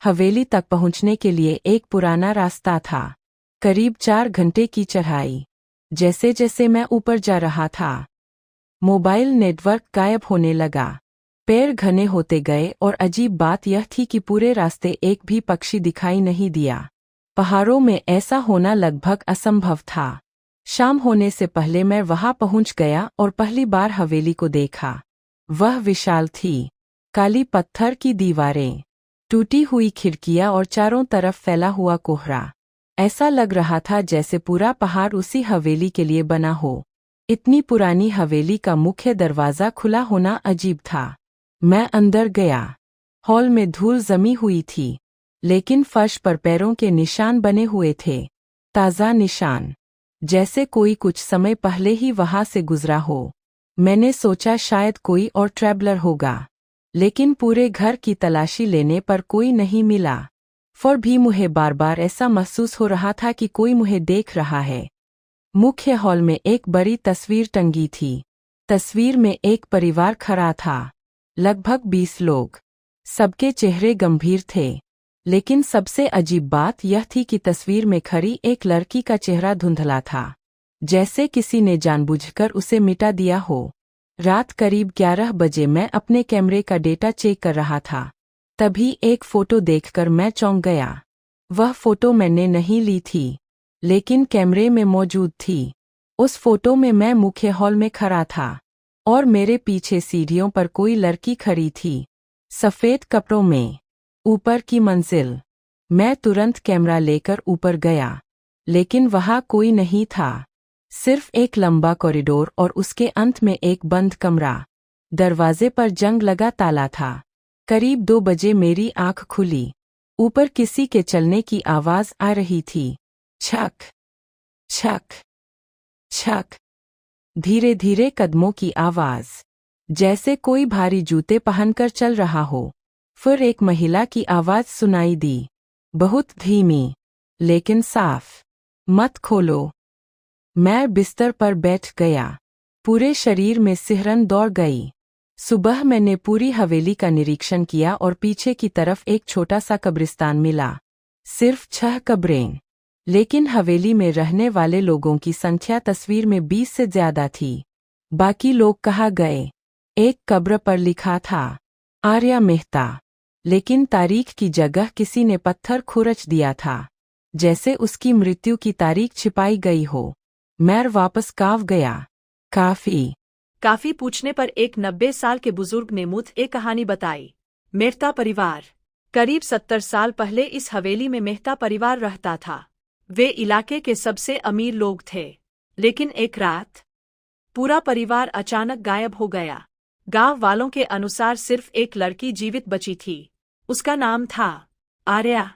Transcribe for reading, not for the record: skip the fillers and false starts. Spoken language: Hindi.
हवेली तक पहुंचने के लिए एक पुराना रास्ता था, करीब 4 घंटे की चढ़ाई। जैसे जैसे मैं ऊपर जा रहा था, मोबाइल नेटवर्क गायब होने लगा। पैर घने होते गए और अजीब बात यह थी कि पूरे रास्ते एक भी पक्षी दिखाई नहीं दिया। पहाड़ों में ऐसा होना लगभग असंभव था। शाम होने से पहले मैं वहां पहुंच गया और पहली बार हवेली को देखा। वह विशाल थी, काली पत्थर की दीवारें, टूटी हुई खिड़कियां और चारों तरफ फैला हुआ कोहरा। ऐसा लग रहा था जैसे पूरा पहाड़ उसी हवेली के लिए बना हो। इतनी पुरानी हवेली का मुख्य दरवाज़ा खुला होना अजीब था। मैं अंदर गया। हॉल में धूल जमी हुई थी, लेकिन फर्श पर पैरों के निशान बने हुए थे, ताज़ा निशान, जैसे कोई कुछ समय पहले ही वहां से गुजरा हो। मैंने सोचा शायद कोई और ट्रैवलर होगा, लेकिन पूरे घर की तलाशी लेने पर कोई नहीं मिला। फिर भी मुझे बार बार ऐसा महसूस हो रहा था कि कोई मुझे देख रहा है। मुख्य हॉल में एक बड़ी तस्वीर टंगी थी। तस्वीर में एक परिवार खड़ा था, लगभग 20 लोग। सबके चेहरे गंभीर थे, लेकिन सबसे अजीब बात यह थी कि तस्वीर में खड़ी एक लड़की का चेहरा धुंधला था, जैसे किसी ने जानबूझकर उसे मिटा दिया हो। रात करीब 11 बजे मैं अपने कैमरे का डेटा चेक कर रहा था। तभी एक फ़ोटो देखकर मैं चौंक गया। वह फ़ोटो मैंने नहीं ली थी, लेकिन कैमरे में मौजूद थी। उस फोटो में मैं मुख्य हॉल में खड़ा था और मेरे पीछे सीढ़ियों पर कोई लड़की खड़ी थी, सफ़ेद कपड़ों में। ऊपर की मंजिल। मैं तुरंत कैमरा लेकर ऊपर गया, लेकिन वहां कोई नहीं था। सिर्फ एक लंबा कॉरिडोर और उसके अंत में एक बंद कमरा। दरवाजे पर जंग लगा ताला था। करीब 2 बजे मेरी आंख खुली। ऊपर किसी के चलने की आवाज़ आ रही थी। छक छक छक। धीरे धीरे कदमों की आवाज़, जैसे कोई भारी जूते पहनकर चल रहा हो। फिर एक महिला की आवाज़ सुनाई दी, बहुत धीमी लेकिन साफ। मत खोलो। मैं बिस्तर पर बैठ गया। पूरे शरीर में सिहरन दौड़ गई। सुबह मैंने पूरी हवेली का निरीक्षण किया और पीछे की तरफ एक छोटा सा कब्रिस्तान मिला। सिर्फ 6 कब्रें, लेकिन हवेली में रहने वाले लोगों की संख्या तस्वीर में 20 से ज्यादा थी। बाकी लोग कहाँ गए? एक कब्र पर लिखा था आर्या मेहता, लेकिन तारीख की जगह किसी ने पत्थर खुरच दिया था, जैसे उसकी मृत्यु की तारीख छिपाई गई हो। मैं वापस कांव गया। काफी पूछने पर एक 90 साल के बुजुर्ग ने मुझे एक कहानी बताई। मेहता परिवार। करीब 70 साल पहले इस हवेली में मेहता परिवार रहता था। वे इलाके के सबसे अमीर लोग थे, लेकिन एक रात पूरा परिवार अचानक गायब हो गया। गांव वालों के अनुसार सिर्फ एक लड़की जीवित बची थी। उसका नाम था आर्या।